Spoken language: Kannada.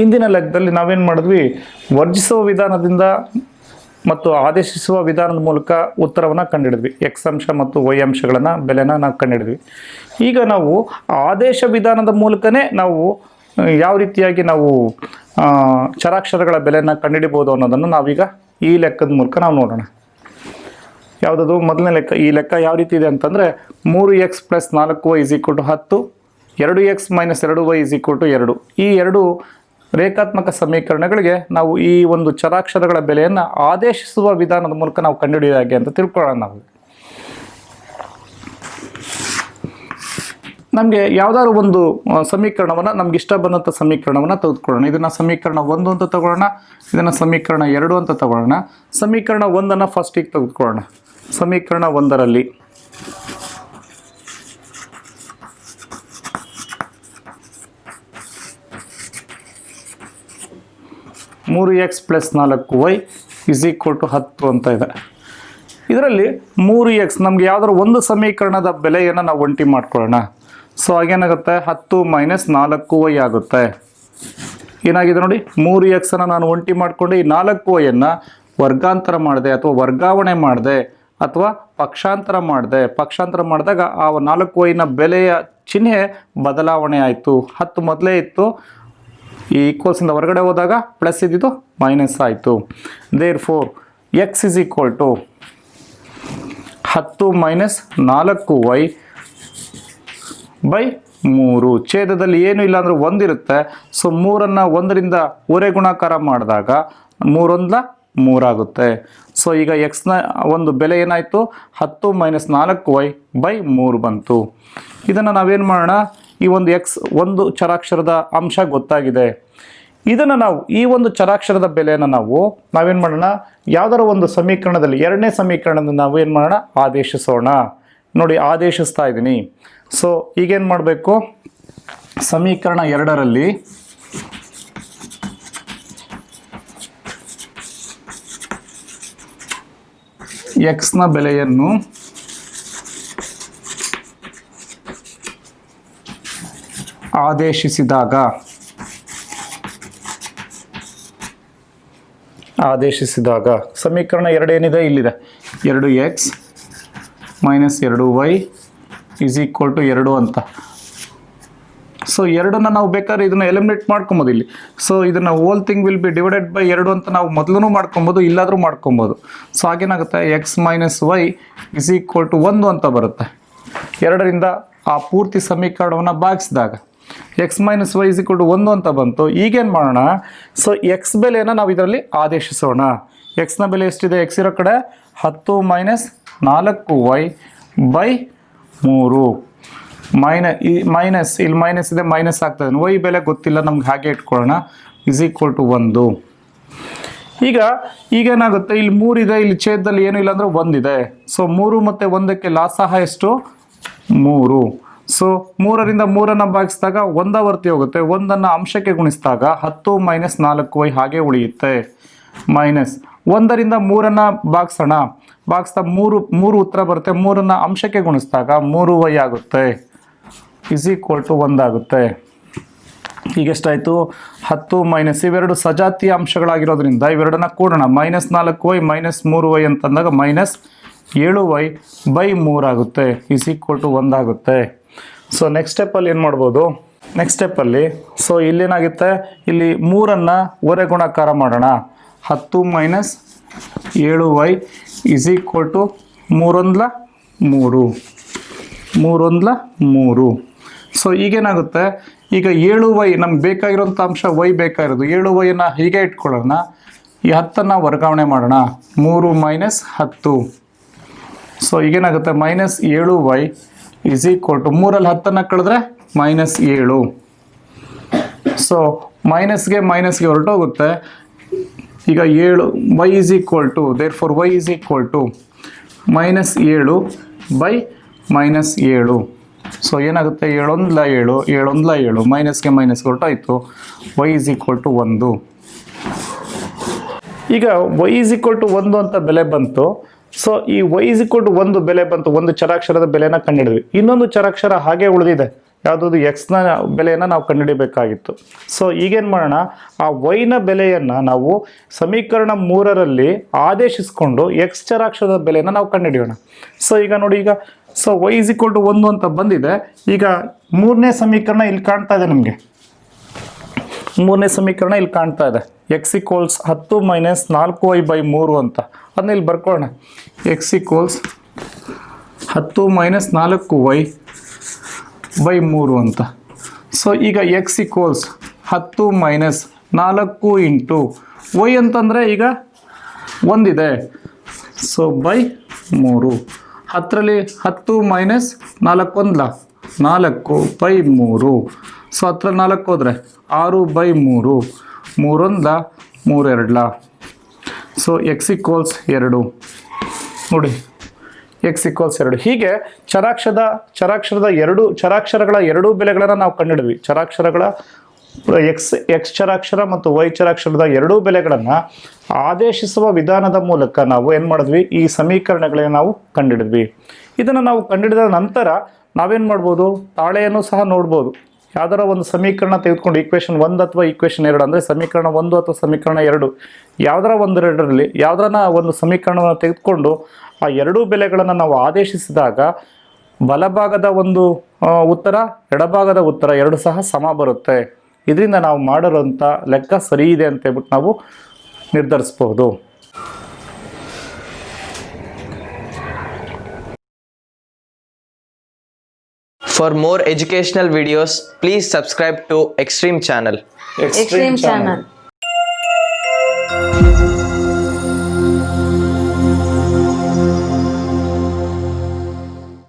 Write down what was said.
ಇಂದಿನ ಲೆಕ್ಕದಲ್ಲಿ ನಾವೇನು ಮಾಡಿದ್ವಿ, ವರ್ಜಿಸುವ ವಿಧಾನದಿಂದ ಮತ್ತು ಆದೇಶಿಸುವ ವಿಧಾನದ ಮೂಲಕ ಉತ್ತರವನ್ನು ಕಂಡುಹಿಡಿದ್ವಿ. ಎಕ್ಸ್ ಅಂಶ ಮತ್ತು ವೈ ಅಂಶಗಳನ್ನು ಬೆಲೆನ ನಾವು ಕಂಡುಹಿಡಿದ್ವಿ. ಈಗ ನಾವು ಆದೇಶ ವಿಧಾನದ ಮೂಲಕನೇ ನಾವು ಯಾವ ರೀತಿಯಾಗಿ ನಾವು ಚರಾಕ್ಷರಗಳ ಬೆಲೆಯನ್ನು ಕಂಡುಹಿಡಿಬೋದು ಅನ್ನೋದನ್ನು ನಾವೀಗ ಈ ಲೆಕ್ಕದ ಮೂಲಕ ನಾವು ನೋಡೋಣ. ಯಾವುದದು ಮೊದಲನೇ ಲೆಕ್ಕ. ಈ ಲೆಕ್ಕ ಯಾವ ರೀತಿ ಇದೆ ಅಂತಂದರೆ 3x + 4y = 10, 2x - 2y = 2. ಈ ಎರಡು ರೇಖಾತ್ಮಕ ಸಮೀಕರಣಗಳಿಗೆ ನಾವು ಈ ಒಂದು ಚರಾಕ್ಷರಗಳ ಬೆಲೆಯನ್ನು ಆದೇಶಿಸುವ ವಿಧಾನದ ಮೂಲಕ ನಾವು ಕಂಡುಹಿಡಿಯೋದು ಹೇಗೆ ಅಂತ ತಿಳ್ಕೊಳ್ಳೋಣ. ನಾವು ನಮಗೆ ಯಾವುದಾದ್ರು ಒಂದು ಸಮೀಕರಣವನ್ನು, ನಮ್ಗೆ ಇಷ್ಟ ಬಂದಂಥ ಸಮೀಕರಣವನ್ನು ತೆಗೆದುಕೊಳ್ಳೋಣ. ಇದನ್ನು ಸಮೀಕರಣ 1 ಅಂತ ತಗೊಳ್ಳೋಣ, ಇದನ್ನು ಸಮೀಕರಣ 2 ಅಂತ ತಗೊಳ್ಳೋಣ. ಸಮೀಕರಣ 1ಅನ್ನು ಫಸ್ಟಿಗೆ ತೆಗೆದುಕೊಳ್ಳೋಣ. ಸಮೀಕರಣ 1ರಲ್ಲಿ 3x + 4y = 10 ಅಂತ ಇದೆ. ಇದರಲ್ಲಿ 3x ನಮಗೆ ಯಾವುದಾದ್ರು ಒಂದು ಸಮೀಕರಣದ ಬೆಲೆಯನ್ನು ನಾವು ಒಂಟಿ ಮಾಡ್ಕೊಳ್ಳೋಣ. ಸೊ ಆಗೇನಾಗುತ್ತೆ, 10 - 4y ಆಗುತ್ತೆ. ಏನಾಗಿದೆ ನೋಡಿ, 3xನ್ನು ನಾನು ಒಂಟಿ ಮಾಡಿಕೊಂಡು ಈ 4yನ್ನು ವರ್ಗಾಂತರ ಮಾಡಿದೆ ಅಥವಾ ವರ್ಗಾವಣೆ ಮಾಡಿದೆ ಅಥವಾ ಪಕ್ಷಾಂತರ ಮಾಡಿದೆ. ಪಕ್ಷಾಂತರ ಮಾಡಿದಾಗ ಆ 4yನ ಬೆಲೆಯ ಚಿಹ್ನೆ ಬದಲಾವಣೆ ಆಯಿತು. 10 ಮೊದಲೇ ಇತ್ತು, ಈ ಈಕ್ವಲ್ಸಿಂದ ಹೊರಗಡೆ ಹೋದಾಗ ಪ್ಲಸ್ ಇದ್ದಿದ್ದು ಮೈನಸ್ ಆಯಿತು. Therefore x = 10 - 4y / 3. ಛೇದದಲ್ಲಿ ಏನು ಇಲ್ಲ ಅಂದರೆ 1 ಇರುತ್ತೆ. ಸೊ 3ಅನ್ನು 1ರಿಂದ ಓರೆ ಗುಣಾಕಾರ ಮಾಡಿದಾಗ 3 × 3 ಆಗುತ್ತೆ. ಸೊ ಈಗ ಎಕ್ಸ್ನ ಒಂದು ಬೆಲೆ ಏನಾಯಿತು, 10 - 4y / 3 ಬಂತು. ಇದನ್ನು ನಾವೇನು ಮಾಡೋಣ, ಈ ಒಂದು ಎಕ್ಸ್ ಒಂದು ಚರಾಕ್ಷರದ ಅಂಶ ಗೊತ್ತಾಗಿದೆ. ಇದನ್ನು ನಾವು ಈ ಒಂದು ಚರಾಕ್ಷರದ ಬೆಲೆಯನ್ನು ನಾವೇನು ಮಾಡೋಣ, ಯಾವುದಾದ್ರು ಒಂದು ಸಮೀಕರಣದಲ್ಲಿ ಎರಡನೇ ಸಮೀಕರಣದಿಂದ ನಾವು ಏನು ಮಾಡೋಣ, ಆದೇಶಿಸೋಣ. ನೋಡಿ ಆದೇಶಿಸ್ತಾ ಇದ್ದೀನಿ. ಸೊ ಈಗೇನು ಮಾಡಬೇಕು, ಸಮೀಕರಣ 2ರಲ್ಲಿ ಎಕ್ಸ್ನ ಬೆಲೆಯನ್ನು ಆದೇಶಿಸಿದಾಗ ಸಮೀಕರಣ 2 ಏನಿದೆ, ಇಲ್ಲಿದೆ 2x - 2y = 2 ಅಂತ. ಸೊ 2ನ್ನು ನಾವು ಬೇಕಾದ್ರೆ ಇದನ್ನು ಎಲಿಮಿನೇಟ್ ಮಾಡ್ಕೊಬೋದು ಇಲ್ಲಿ. ಸೊ ಇದನ್ನು whole thing will be divided by 2 ಅಂತ ನಾವು ಮೊದಲು ಮಾಡ್ಕೊಬೋದು, ಇಲ್ಲಾದರೂ ಮಾಡ್ಕೊಬೋದು. ಸೊ ಹಾಗೇನಾಗುತ್ತೆ, x - y = 1 ಅಂತ ಬರುತ್ತೆ. 2ರಿಂದ ಆ ಪೂರ್ತಿ ಸಮೀಕರಣವನ್ನು ಭಾಗಿಸಿದಾಗ x - y = 1 ಅಂತ ಬಂತು. ಈಗೇನು ಮಾಡೋಣ, ಸೊ ಎಕ್ಸ್ ಬೆಲೆಯನ್ನು ನಾವು ಇದರಲ್ಲಿ ಆದೇಶಿಸೋಣ. ಎಕ್ಸ್ನ ಬೆಲೆ ಎಷ್ಟಿದೆ, ಎಕ್ಸ್ ಇರೋ ಕಡೆ 10 - 4y / 3 ಮೈನಸ್ ಇಲ್ಲಿ ಮೈನಸ್ ಇದೆ, ಮೈನಸ್ ಆಗ್ತದೆ. y ಬೆಲೆ ಗೊತ್ತಿಲ್ಲ ನಮ್ಗೆ, ಹಾಗೆ ಇಟ್ಕೊಳ್ಳೋಣ. = 1. ಈಗೇನಾಗುತ್ತೆ, ಇಲ್ಲಿ 3 ಇದೆ, ಇಲ್ಲಿ ಛೇದದಲ್ಲಿ ಏನೂ ಇಲ್ಲ ಅಂದರೆ 1 ಇದೆ. ಸೊ 3 ಮತ್ತು 1ಕ್ಕೆ ಲಾಸಹ ಎಷ್ಟು, 3. ಸೊ 3ರಿಂದ 3ಅನ್ನು ಭಾಗಿಸಿದಾಗ 1 ವರ್ತಿ ಹೋಗುತ್ತೆ. 1ಅನ್ನು ಅಂಶಕ್ಕೆ ಗುಣಿಸಿದಾಗ 10 - 4y ಹಾಗೆ ಉಳಿಯುತ್ತೆ. ಮೈನಸ್ 1ರಿಂದ 3ಅನ್ನು ಭಾಗಿಸ್ತಾ 3 ಉತ್ತರ ಬರುತ್ತೆ. 3ಅನ್ನು ಅಂಶಕ್ಕೆ ಗುಣಿಸಿದಾಗ 3y ಆಗುತ್ತೆ, = 1 ಆಗುತ್ತೆ. ಈಗ ಎಷ್ಟಾಯಿತು, 10 - ಇವೆರಡು ಸಜಾತಿಯ ಅಂಶಗಳಾಗಿರೋದ್ರಿಂದ ಇವೆರಡನ್ನ ಕೂಡೋಣ. -4y - 3y ಅಂತಂದಾಗ -7y / 3 ಆಗುತ್ತೆ, = 1 ಆಗುತ್ತೆ. ಸೊ ನೆಕ್ಸ್ಟ್ ಸ್ಟೆಪ್ಪಲ್ಲಿ ಏನು ಮಾಡ್ಬೋದು, ನೆಕ್ಸ್ಟ್ ಸ್ಟೆಪ್ಪಲ್ಲಿ ಸೊ ಇಲ್ಲೇನಾಗುತ್ತೆ, ಇಲ್ಲಿ 3ಅನ್ನು ಓರೆ ಗುಣಾಕಾರ ಮಾಡೋಣ. 10 - 7y = 3 × 3. ಸೊ ಈಗೇನಾಗುತ್ತೆ, ಈಗ 7y ನಮ್ಗೆ ಬೇಕಾಗಿರೋಂಥ ಅಂಶ y ಬೇಕಾಗಿರೋದು. 7yಯನ್ನು ಹೀಗೆ ಇಟ್ಕೊಳ್ಳೋಣ. ಈ 10ಅನ್ನು ವರ್ಗಾವಣೆ ಮಾಡೋಣ. 3 - 10. ಸೊ ಈಗೇನಾಗುತ್ತೆ, -7y = 3ರಲ್ಲಿ 10ಅನ್ನು ಕಳೆದ್ರೆ -7. ಸೊ ಮೈನಸ್ಗೆ ಹೊರಟೋಗುತ್ತೆ. ಈಗ 7 y = therefore y = -7 / -7. ಸೊ ಏನಾಗುತ್ತೆ, 7 × 7 7 × 7 ಮೈನಸ್ಗೆ ಹೊರಟಾಯಿತು. y = 1. ಈಗ y = 1 ಅಂತ ಬೆಲೆ ಬಂತು. ಸೊ ಈ y = 1 ಬೆಲೆ ಬಂತು, ಒಂದು ಚರಾಕ್ಷರದ ಬೆಲೆನ ಕಂಡುಹಿಡಿದ್ವಿ. ಇನ್ನೊಂದು ಚರಾಕ್ಷರ ಹಾಗೆ ಉಳಿದಿದೆ, ಯಾವುದಾದ್ರು ಎಕ್ಸ್ನ ಬೆಲೆಯನ್ನು ನಾವು ಕಂಡುಹಿಡಿಬೇಕಾಗಿತ್ತು. ಸೊ ಈಗೇನು ಮಾಡೋಣ, ಆ ವೈನ ಬೆಲೆಯನ್ನು ನಾವು ಸಮೀಕರಣ 3ರಲ್ಲಿ ಆದೇಶಿಸ್ಕೊಂಡು ಎಕ್ಸ್ ಚರಾಕ್ಷರದ ಬೆಲೆಯನ್ನು ನಾವು ಕಂಡುಹಿಡಿಯೋಣ. ಸೊ ಈಗ ನೋಡಿ, ಈಗ ಸೊ y = 1 ಅಂತ ಬಂದಿದೆ. ಈಗ ಮೂರನೇ ಸಮೀಕರಣ ಇಲ್ಲಿ ಕಾಣ್ತಾ ಇದೆ ನಮಗೆ, ಮೂರನೇ ಸಮೀಕರಣ ಇಲ್ಲಿ ಕಾಣ್ತಾ ಇದೆ, x = 10 - 4y/3 ಅಂತ. ಅದನ್ನ ಇಲ್ಲಿ ಬರ್ಕೊಳ್ಳೋಣ, x = 10 - 4y/3 ಅಂತ. ಸೊ ಈಗ x = 10 - 4 ಇಂಟು y ಅಂತಂದರೆ ಈಗ ಒಂದಿದೆ, ಸೊ /3. 10ರಲ್ಲಿ 10 - 4 1 4/3. ಸೊ 10ರಲ್ಲಿ 4 ಹೋದರೆ 6/3, 3 1 3 2. ಸೊ x = 2 ನೋಡಿ, x = 2. ಹೀಗೆ ಚರಾಕ್ಷರಗಳ ಎರಡೂ ಬೆಲೆಗಳನ್ನು ನಾವು ಕಂಡುಹಿಡಿದ್ವಿ. ಚರಾಕ್ಷರಗಳ ಎಕ್ಸ್ ಚರಾಕ್ಷರ ಮತ್ತು y ಚರಾಕ್ಷರದ ಎರಡೂ ಬೆಲೆಗಳನ್ನು ಆದೇಶಿಸುವ ವಿಧಾನದ ಮೂಲಕ ನಾವು ಏನು ಮಾಡಿದ್ವಿ, ಈ ಸಮೀಕರಣಗಳನ್ನ ನಾವು ಕಂಡುಹಿಡಿದ್ವಿ. ಇದನ್ನು ನಾವು ಕಂಡುಹಿಡಿದ ನಂತರ ನಾವೇನು ಮಾಡ್ಬೋದು, ತಾಳೆಯನ್ನು ಸಹ ನೋಡ್ಬೋದು. ಯಾವ್ದಾರ ಒಂದು ಸಮೀಕರಣ ತೆಗೆದುಕೊಂಡು ಈಕ್ವೇಷನ್ 1 ಅಥವಾ ಈಕ್ವೇಷನ್ 2 ಅಂದರೆ ಸಮೀಕರಣ 1 ಅಥವಾ ಸಮೀಕರಣ 2 ಯಾವ್ದಾರ ಒಂದೆರಡರಲ್ಲಿ ಯಾವ್ದಾರ ಒಂದು ಸಮೀಕರಣವನ್ನು ತೆಗೆದುಕೊಂಡು ಆ ಎರಡೂ ಬೆಲೆಗಳನ್ನು ನಾವು ಆದೇಶಿಸಿದಾಗ ಬಲಭಾಗದ ಒಂದು ಉತ್ತರ, ಎಡಭಾಗದ ಉತ್ತರ ಎರಡು ಸಹ ಸಮ ಬರುತ್ತೆ. ಇದರಿಂದ ನಾವು ಮಾಡಿರೋಂಥ ಲೆಕ್ಕ ಸರಿ ಇದೆ ಅಂತ ಹೇಳ್ಬಿಟ್ಟು ನಾವು ನಿರ್ಧರಿಸಬಹುದು. For more educational videos, please subscribe to Xtream channel. Xtream channel.